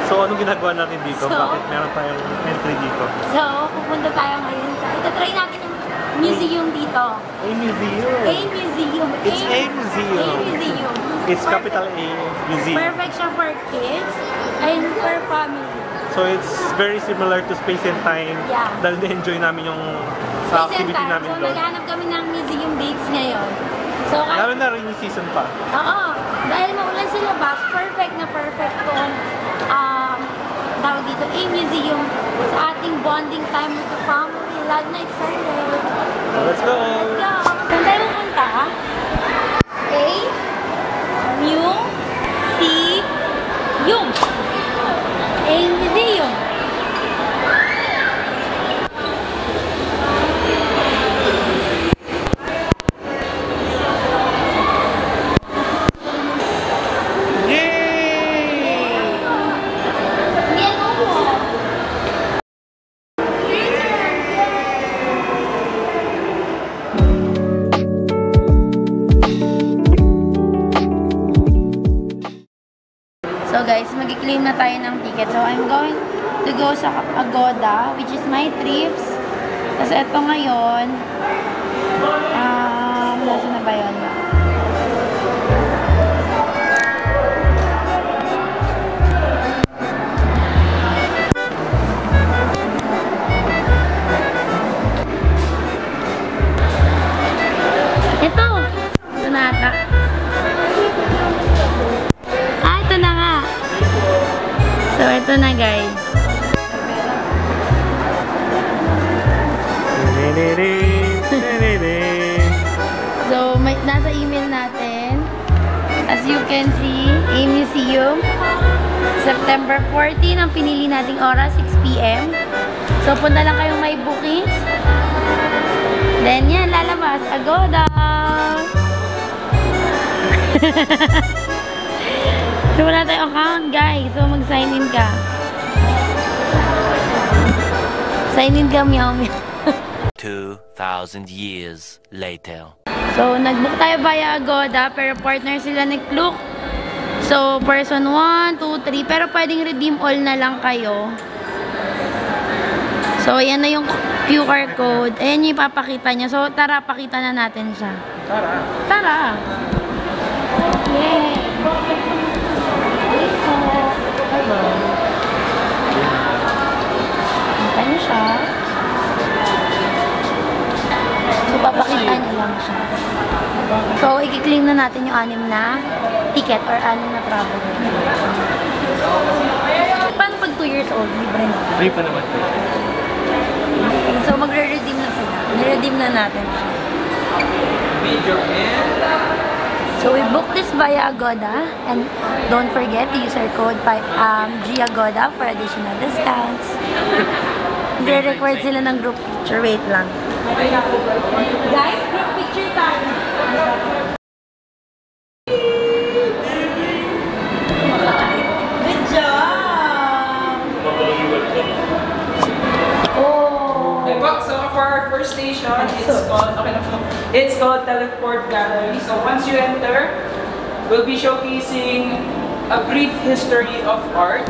So, anong ginagawa natin dito? Bakit meron tayong entry dito? So, pupunta tayo ngayon sa... Ito-try natin yung museum dito. A museum. A museum. It's a museum. A museum. It's capital A museum. Perfect siya for kids and for family. So, it's very similar to Space and Time. Yeah. Dahil na-enjoy namin yung sa activity namin doon. So, doon. naghahanap kami ng museum dates ngayon. So, lalo na rainy season pa. Oo. Dahil maulan sa labas, perfect na perfect tong tawag dito, A museum sa ating bonding time with the family. Lalo na excited. So, let's go! Let's go! Saan tayo pupunta? A museum. A museum. So guys, mag-claim na tayo ng ticket. So I'm going to go sa Agoda, which is my trips. Kasi ito ngayon, nasa na ba yun? Ito na ata. Ito na nga. So, ito na guys. So, nasa email natin. As you can see, A museum. September 14 ang pinili nating oras, 6 PM. So, punta lang kayong may bookings. Then, yan, lalabas. Agoda! So, wala tayong account, guys. So, mag-sign in ka. Sign in ka, meow meow. 2,000 years later. So, nag-book tayo via Agoda, pero partner sila ni Klook. So, person 1, 2, 3. Pero pwedeng redeem all na lang kayo. So, ayan na yung QR code. Ayan yung ipapakita niya. So, tara, pakita na natin siya. Tara! Tara! Yay! Hello. Punta niyo siya. So, papakita niyo lang siya. So, i-claim na natin yung 6 na ticket or 6 na travel. Paano pag 2 years old? Libre na. Free pa naman. So, magre-redeem na sila. Ni-redeem na natin siya. Major and... So, we booked this via Agoda, and don't forget to use our code GAGODA for additional discounts. Nagre-record sila ng group picture. Wait lang. Guys, group picture tayo. Good job! Oh! So for our first station, it's called Teleport Gallery. So once you enter, we'll be showcasing a brief history of art.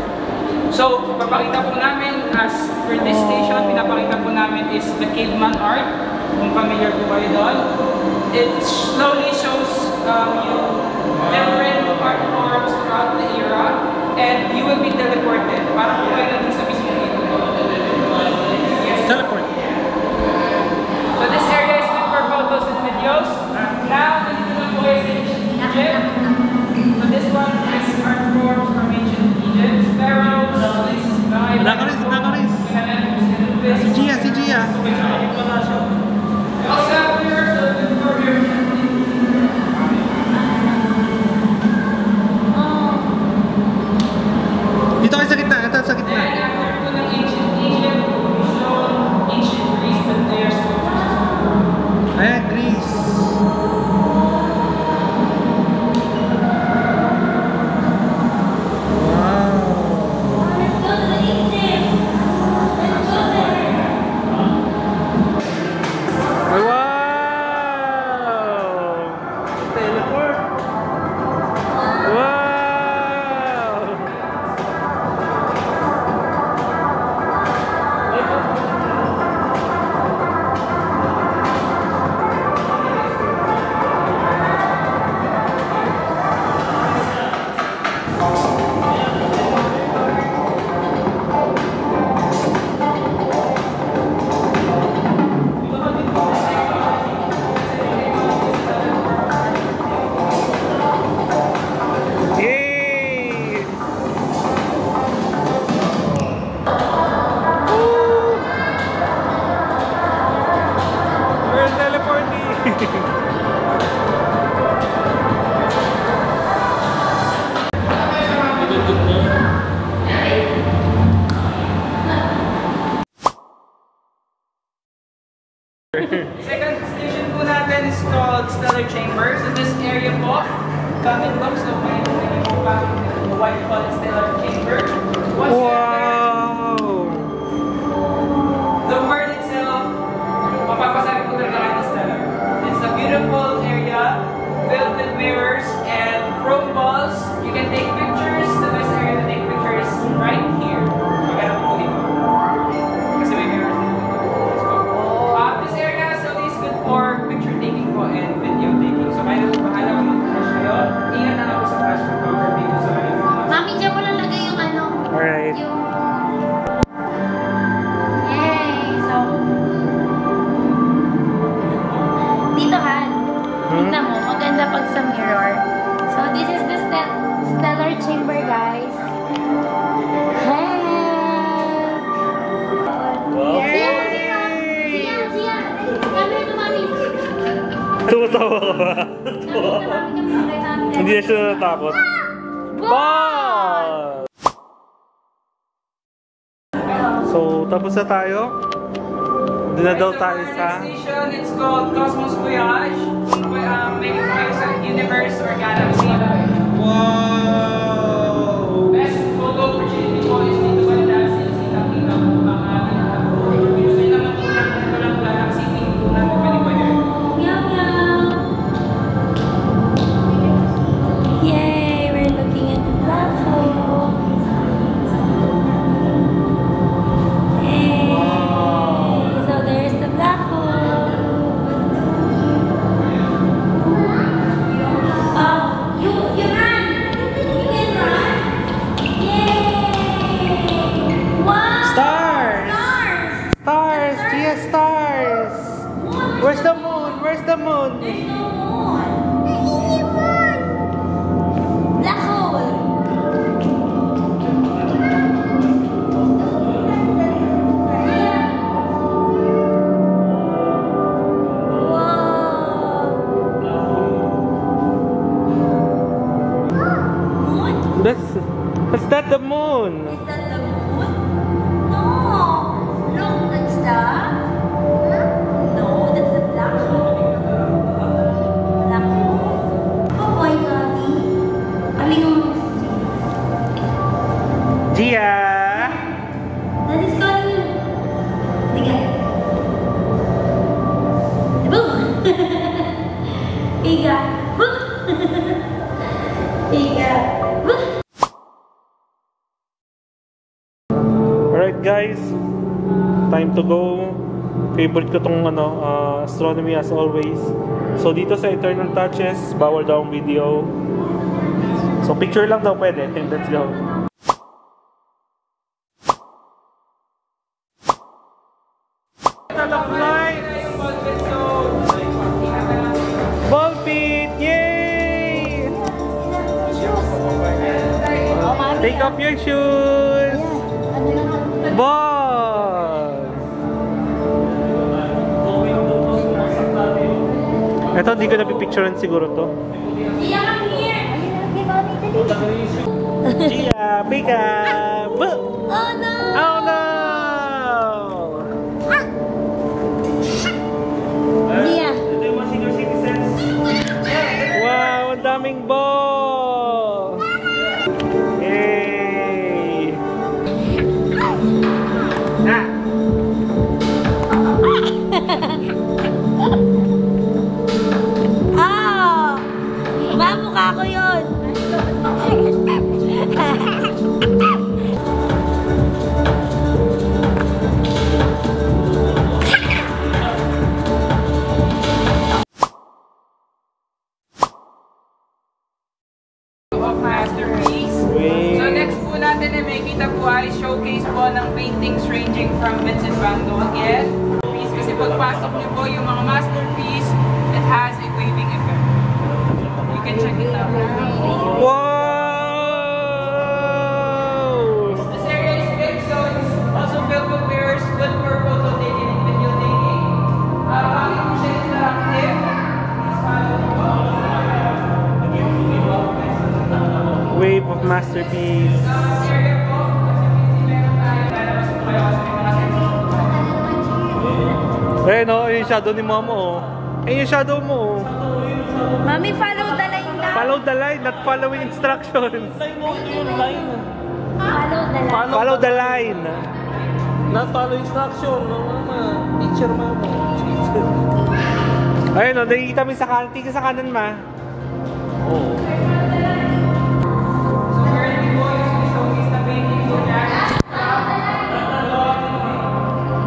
So papakita po namin, as for this station, pinapakita po namin is the caveman art. Kung familiar po kayo doon. It slowly shows you different art forms throughout the era, and you will be teleported. Parang po kayo natin sa mismo dito. Teleport. So this area is good for photos and videos. Now, dito naman po kayo sa ancient Egypt. So this one is art forms from ancient Egypt. Pharaohs, Nakaris! Si Gia! Si Gia! also, viewers, so good for viewers. Dito kayo sa gitna! Ito sa gitna! And after po ng ancient Egypt, we show ancient Greece, but their sculptures. chamber. So this area po, gamit box, so may what you call it stellar chamber. Wow! The word itself, mapapasabi po talaga kayo ng stellar. It's a beautiful area filled with mirrors and chrome balls. You can take pictures. The best area to take pictures right here. Maganda po dito. Kasi may mirrors dito. This area actually is good for picture taking po and video taking. So kaya po bahala kung mag-flash kayo. Ingat na lang po sa flash photography ko sa kayo. Mami, dyan mo lang lagay yung ano. Alright. Yung... Yay! So... Dito, Han. Tignan mo, maganda pag sa mirror. So, this is the stellar chamber, guys. Hey! Siyan! Camera to, Mami. Tumatawa ka ba? Hindi na siya natatakot. Ball! So, tapos na tayo. Doon na daw tayo sa... Next station, it's called Cosmos Voyage. Maybe tayo sa universe or galaxy. Wow! Best photo opportunity po is dito ba dahil sinakita po mga gusto nyo naman po ng galaxy dito natin pwede po yun. Yay! We're looking at the black hole. Hey! So there's the black hole. Oh, you run! You can run! Yay! Wow! Stars! Stars! Stars! Gia, stars! Where's the moon? Where's the moon? There's no moon! Black hole! That's not the moon. Is that the moon? No! Look, that's the... No, that's the black hole. Black hole? Oh boy, Daddy. Aling mo. Gia! Daddy's calling you. Liga. Boom! Iga. Boom! Iga. Boom! Alright guys, time to go. Favorite ko tong astronomy as always. So dito sa Eternal Touches, bawal daw ang video. So picture lang daw pwede. And let's go. Ball pit! Yay! Take off your shoes! Ball! Ito, hindi ko napipicturean siguro to. Gia, come here! Gia, pick up! Oh no! Oh no! Gia! Ito yung mga senior citizens. Wow, ang daming ball! Yay! Ah! Oh! Mamukha ko yun! Of masterpiece. Wait. So next po natin na may kita po ay showcase po ng paintings ranging from Vincent van Gogh again. Kasi pagpasok niyo po yung mga masterpiece, it has a waving effect. You can check it out. Wow! This area is big, so it's also filled with mirrors, good for photo taking and video taking. Bakit po siya interactive? Wave of masterpiece. Eh no, yung shadow ni mama oh. Eh yung shadow mo oh. Mami, follow the line lang. Follow the line, not following instructions. Follow the line. Not follow instruction. No, mama. Teacher, mama. Ayun o, nakikita mo sa kanan. Tingin sa kanan, ma. Oo. So currently po, yung showcase na painting po niya.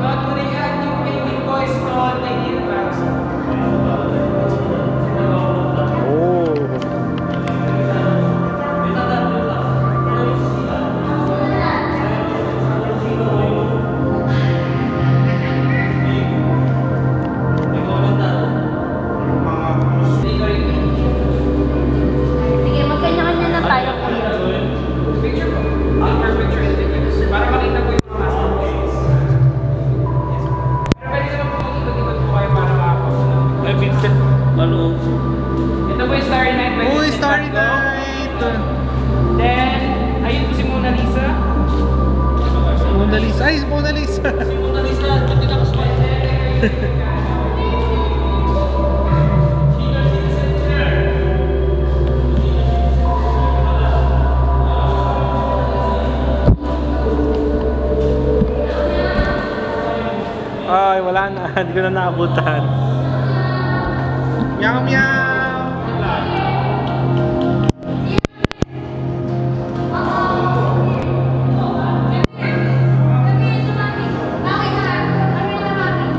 Not muna yan, yung painting po is called Naked Plaza. Oh. Sige, magkanya-kanya na tayo, kuya. Picture po. For picture individuals. Para makita po yung mga masterpiece. Yes. Pero pwede naman po mag-ikot-ikot po kayo para makapost na. Ay, Vincent. Ano? Ito po yung Starry Night. by Uy, Vincent Starry Van Gogh. Night! Then, ayun po si Mona Lisa. Mona Lisa. Ay, Mona Lisa. Si Mona Lisa. Hindi na kasway. Ay, wala na. Hindi ko na naabutan. Meow, meow!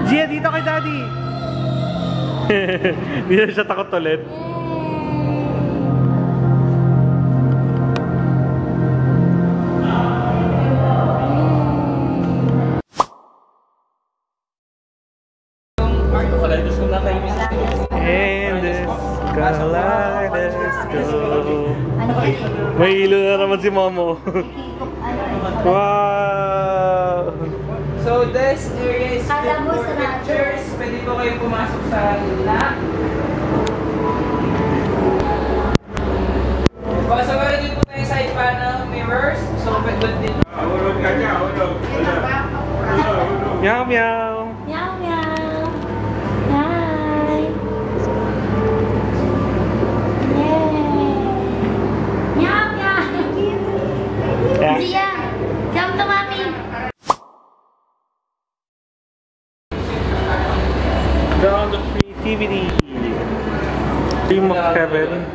Gia, dito kay Daddy! Hindi na siya takot ulit. Kalaidos ko na kayo. And this kaleidoscope. Ano ba? May ilo na naman si Momo. Wow! So this area is Kala mo for sarado. pictures. Pwede po kayo pumasok sa gitna. So meron din po tayo side panel mirrors. So pwede din. Meow, meow! Meow, meow. Hi. Yay. Meow, meow. Yeah. Gia, come to mommy. Ground of creativity. Dream of heaven.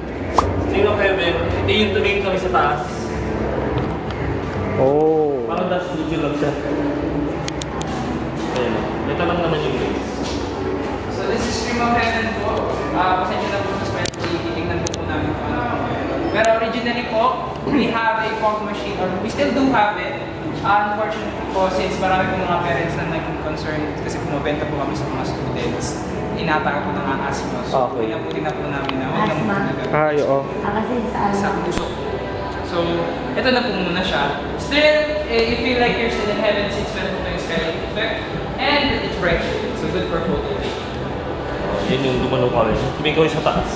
Dream of heaven. Ito yung tumingin kami sa taas. Oh. Parang das video lang siya. Ayan. Ito lang naman yung base. So this is Stream of Heaven po. Pasensya na po sa smell. Titignan po namin kung ano. Pero originally po, we have a fog machine, or we still do have it. Unfortunately po, since marami po mga parents na naging concerned kasi pumabenta po kami sa mga students, inataka po ng asthma. So, Okay. pinaputin na po namin na huwag na Asthma? muna Ay, oo. Kasi sa puso. So, ito na po muna siya. Still, you feel like you're still in heaven since meron po tayong skylight effect. And it's bright. So, good for photo taking. Yun yung dumalo ka rin. Tumingin kami sa taas.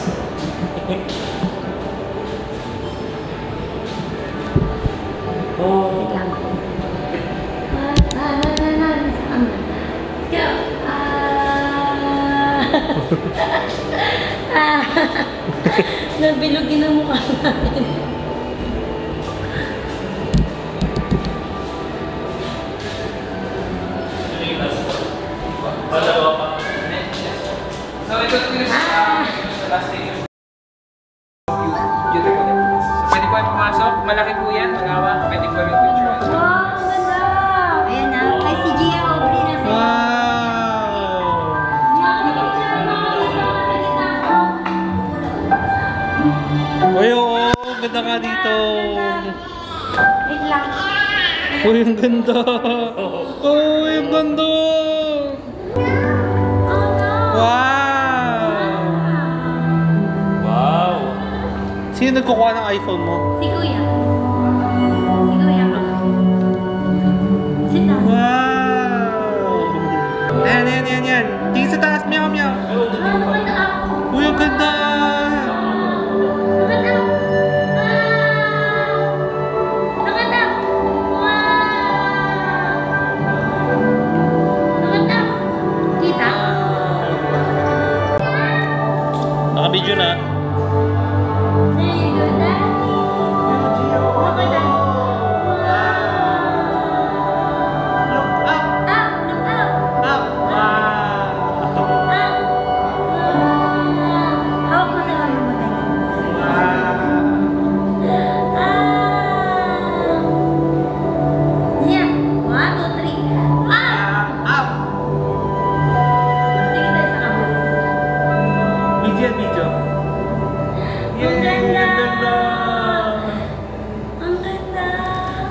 Oh. lang. Let's go. Nabilugin ang mukha natin. Palawa pa. So, ito po yung sa last stage. Beautiful. So, pwede po yung pumasok. Malaki po yan. Magawa. Pwede po yung picture. Wow, ang ganda! Ayan na, kay si Gia Aubrey na sa'yo. Uy, oo. Ganda nga dito. Wait lang. Uy, ang ganda. Uy, ang ganda. Wow. Wow. Sino nagkukuha ng iPhone mo? Si Kuya. Si Kuya. Sit down. Wow. Yan. Tingin sa taas. Meow, meow. Maganda ako. Uy, ang ganda. Maganda. Maganda. Wow. Maganda. Kita? Naka-video na. There you go, Daddy. Look at that.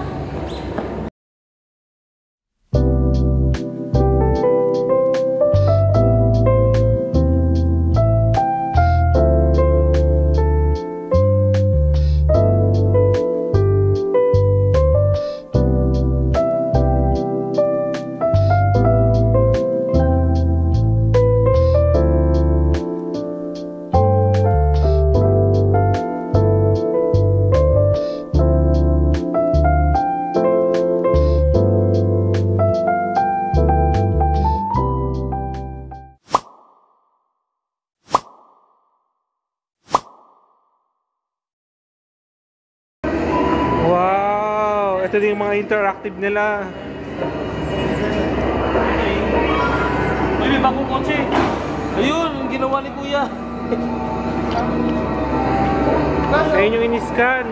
Ito din yung mga interactive nila. Uy, may bagong kotse. Ayun, yung ginawa ni Kuya. Ayun yung in-scan.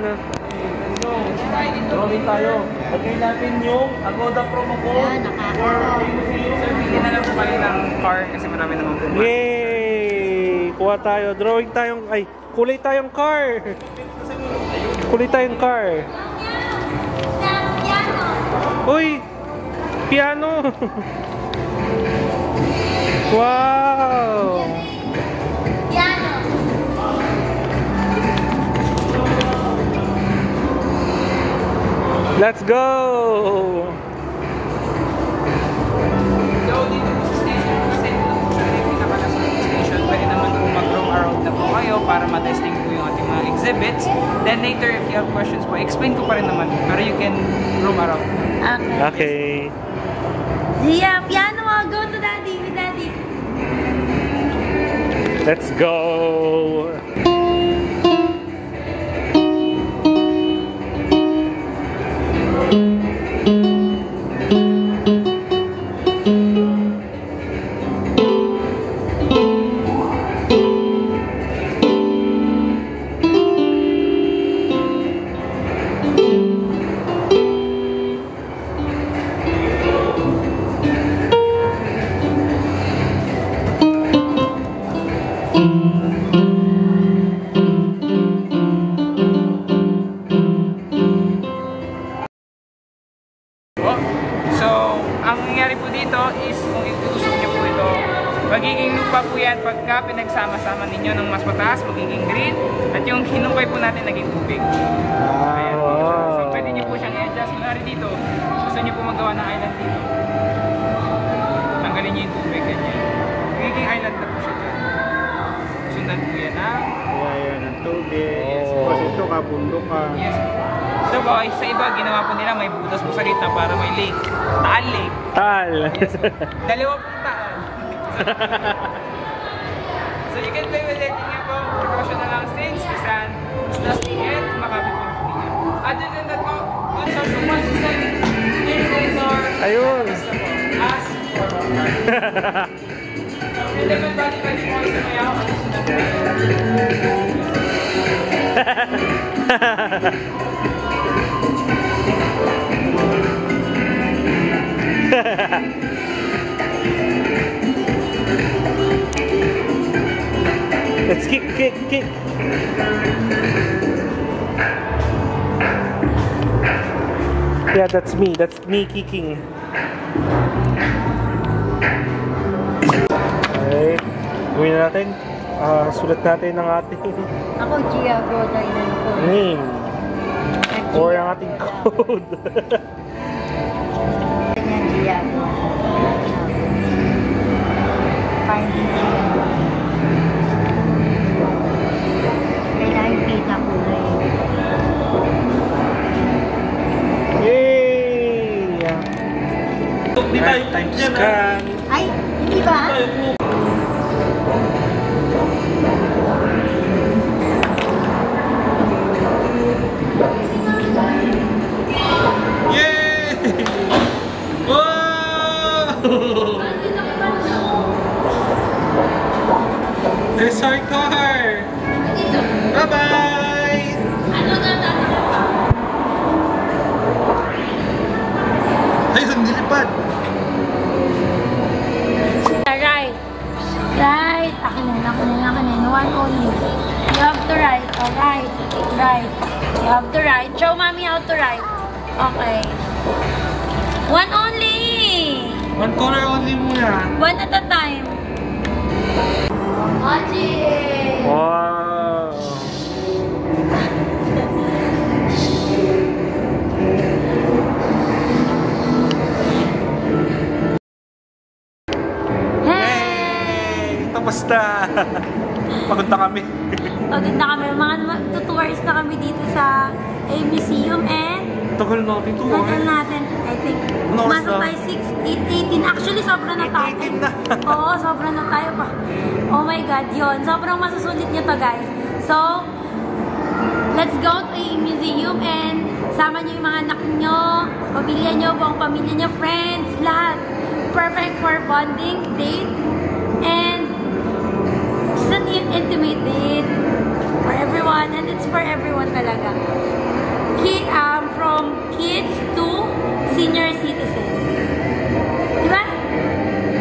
Drawing tayo. Lagay natin yung Agoda promo code for museum. Sir, bigyan na lang po kayo ng car kasi marami naman po. Yay! Kuha tayo. Drawing tayong... Ay, kulay tayong car. Kulay tayong car. Uy! Piano! Wow! Piano. Let's go! So, dito po sa station, kasi dito po sa station, pwede naman po mag-roam around na po kayo para ma-testing po yung ating mga exhibits. Then later, if you have questions po, explain ko pa rin naman, pero you can roam around. Okay. Zia, piano mo. Go to Daddy with Daddy. Let's go! So, ang nangyari po dito is kung itusok niyo po ito, magiging lupa po yan pagka pinagsama-sama ninyo ng mas mataas, magiging green, at yung hinumpay po natin naging tubig. Ayan po siya. So, pwede niyo po siyang i-adjust. Kunwari dito, gusto niyo po magawa ng island dito. Tanggalin niyo yung tubig, ganyan. Magiging island na po siya dyan. Sundan po yan ha. Ayan, ang tubig. Yes, kasi ito kabundok ka. Yes. So boys, sa iba ginawa po nila may butas po sa gitna para may lake. Taal lake. Tal! Yes. Dalawa pong taal. So you can play with it. Tingnan po, precaution na lang since the sand is dusty and makapit po po niya. Other than that po, good source of one system, air sensor, Ayun. as for and then when body pwede po isa mayaw, at sundan po Let's kick, kick, kick. Yeah, that's me. That's me kicking. Okay. Gawin na natin. Sulat natin ang ating Ako, Gia, go tayo na ko. name or ang ating code. Ganyan, Gia, go. Finding Gia. Kailangan kita kulay. Yay! Di tayo Time dyan, ha? scan. Ay, hindi ba? Right. Right. You have to write. Show mommy how to write. Okay. One only. One color only muna. One at a time. Magic. Wow. Hey! Tapos na. Pagod na kami. Pagod na kami. Mga 2 hours na kami dito sa A Museum and Tagal natin to. tagal natin. I think Ano oras masok na? tayo 6, 8, 18. Actually, sobra na tayo. 8:18 na. Oo, sobra na tayo pa. Oh my God, yun. Sobrang masusulit nyo to, guys. So, let's go to A Museum and sama nyo yung mga anak nyo, pamilya nyo, buong pamilya nyo, friends, lahat. Perfect for bonding, date, and just an intimate date for everyone. And it's for everyone talaga. From kids to senior citizen. Diba?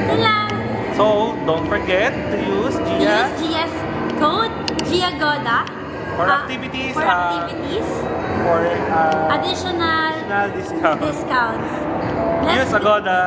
Yun lang. So, don't forget to use Gia Use GS code, GIAGODA. for activities. For activities. For Additional discount. discounts. Use Agoda.